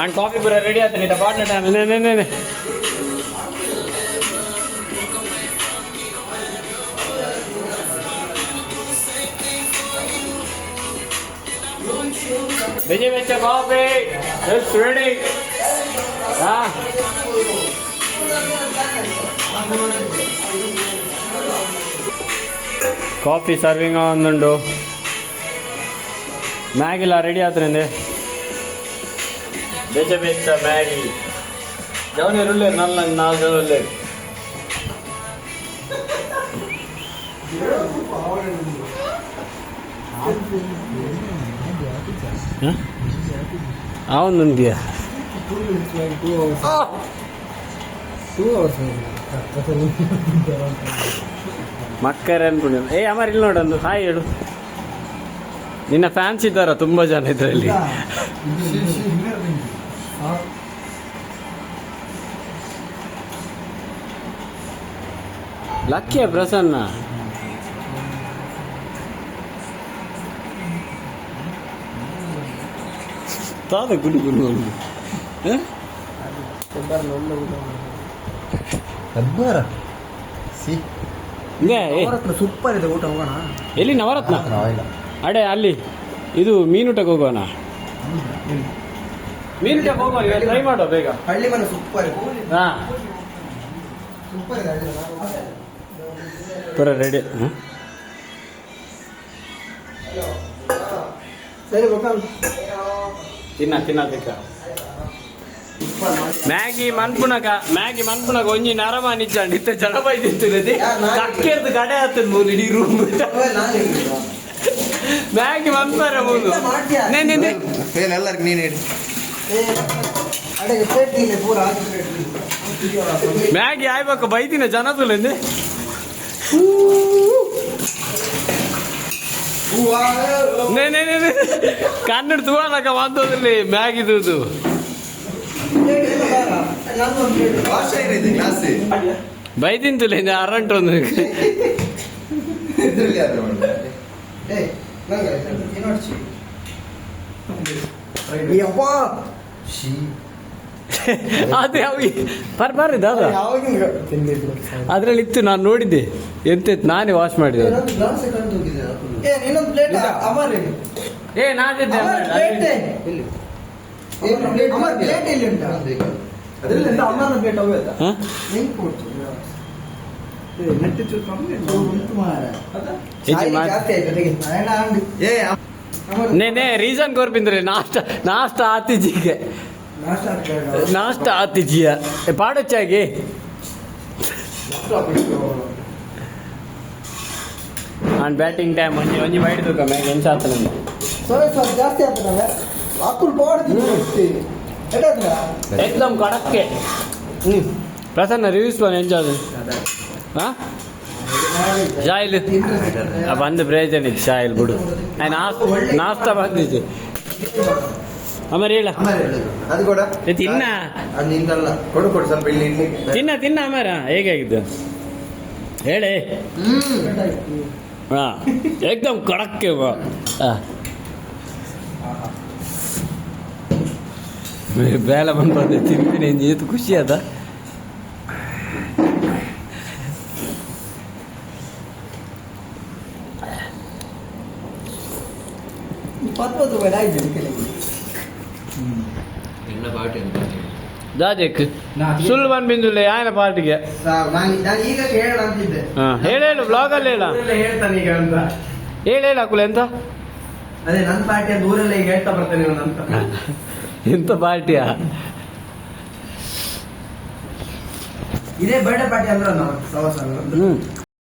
And coffee ಪೂರ ready ಆಗ್ತಾನೆ partner time Vijay Vecha coffee, it's ready. Coffee serving on the door. Maggie la ready atrinde. Vijay Vecha Maggie. Javani rulle nalla naal rulle. అవునుందియా 2 hours ಮಕ್ಕರೆ ಅನ್ಕೊಂಡು ಅಮರ್ ಇಲ್ಲಿ ನೋಡೊಂದು hi ಹೇಳು ನಿನ್ನ fans ಇದ್ದಾರ ತುಂಬಾ ಜನ ಇದರಲ್ಲಿ ಲಕ್ಕಿಯ ಪ್ರಸನ್ನ ತಾದ ಗುಡಿ ಗುರು ಸೂಪರ್ ಇದೆ ಊಟ ಹೋಗೋಣ ಎಲ್ಲಿ ನವರತ್ನ ಅಡೆ ಅಲ್ಲಿ ಇದು ಮೀನುಟಕ್ಕೆ ಹೋಗೋಣ ಮೀನುಟಕ್ಕೆ ಹೋಗೋಣ ಟ್ರೈ ಮಾಡೋ ಬೇಗ ಹಳ್ಳಿ ಮನೆ ಸೂಪರ್ ಹಾ ಪೂರ ರೆಡಿ ಸರಿ ತಿನ್ನಬೇಕ ಮ್ಯಾಗಿ ಮನ್ಪುನಕ ಒಂಜಿ ನರಮ ನಿಜ ನಿತ್ತ ಜನ ಬೈದಿರ್ತದೆ ಕಕ್ಕೆರ್ದು ಕಡೆ ಆಗ್ತದೆ ಮೂರು ಇಡೀ ರೂಮ್ ಮ್ಯಾಗಿ ಮನ್ಪಾರ ಮೂರು ಎಲ್ಲರಿಗೂ ನೀನು ಮ್ಯಾಗಿ ಆಯ್ಬೇಕು ಬೈದಿನ ಜನ ತುಲಂದೆ ಕನ್ನಡ ತುವಾಲಕ ಮಾತೋದ್ರಲ್ಲಿ ಮ್ಯಾಗಿದು ಬೈದಿಂತಲ್ಲ ಅರಂಟ್ ಒಂದು ಅದೇ ಬರ್ರಿ ದಾದ ಅದ್ರಲ್ಲಿ ಇತ್ತು ನಾನು ನೋಡಿದ್ದೆ ಎಂತ ನಾನೇ ವಾಶ್ ಮಾಡಿದೆ ನೇ ರೀಸನ್ ಕೋರ್ಪಿಂದ್ರೆ ನಾಷ್ಟ ಆತಿಜಿಗೆ ನಾಷ್ಟ ಆತಿಜಿಯ ಪಾಡಚ್ಚಾಗಿ ಆನ್ ಬ್ಯಾಟಿಂಗ್ ಟೈಮ್ ಒಂಜಿ ಮಾಡಿದ್ರು ಮ್ಯಾಗ ಎಂಚ ಆತನ ಜಾಸ್ತಿ ಆಗ್ತದೆ ಎಕ್ದಮ್ ಕಡಕ್ಕೆ ಪ್ರಸನ್ನ ರಿವ್ಯೂಸ್ ಬನ್ ಎಂಜಾಯ್ ಹಾಂ ಶಾಯಿಲ್ ಬಂದು ಪ್ರಯೋಜನ ಇತ್ತು ಶಾಯಿಲ್ ಬಿಡು ನಾಷ್ಟ ಬಂದಿತ್ತು ಅಮರ್ ಹೇಳ ತಿನ್ನ ತಿನ್ನ ಅಮರ ಹೇಗಾಗಿದ್ದು ಹೇಳಿ ಹಾಂ ಏಕ್ದಮ್ ಕಡಕ್ಕೆ ಬೇಲ ಬಂದು ತಿಂತೀನಿ ಏತು ಖುಷಿ ಅದ ಜಾಜೆಕ್ ಸುಳ್ಳು ಬಂದ್ಬಿಂದುಲೆ ಆಯ್ನ ಪಾರ್ಟಿಗೆ ಹೇಳು ಬ್ಲಾಗಲ್ಲಿ ಹೇಳ ಹೇಳ್ತಾನೆ ಈಗ ಅಂತ ಹೇಳ ಕುಲೆ ಎಂತ ಅದೇ ನನ್ನ ಪಾರ್ಟಿಯ ದೂರಲ್ಲೇ ಈಗ ಹೇಳ್ತಾ ಬರ್ತೇನೆ ಅಂತ ಎಂತ ಪಾರ್ಟಿಯಾ ಇದೇ ಬರ್ಡೇ ಪಾರ್ಟಿ ಅಂದ್ರೆ ನಾವು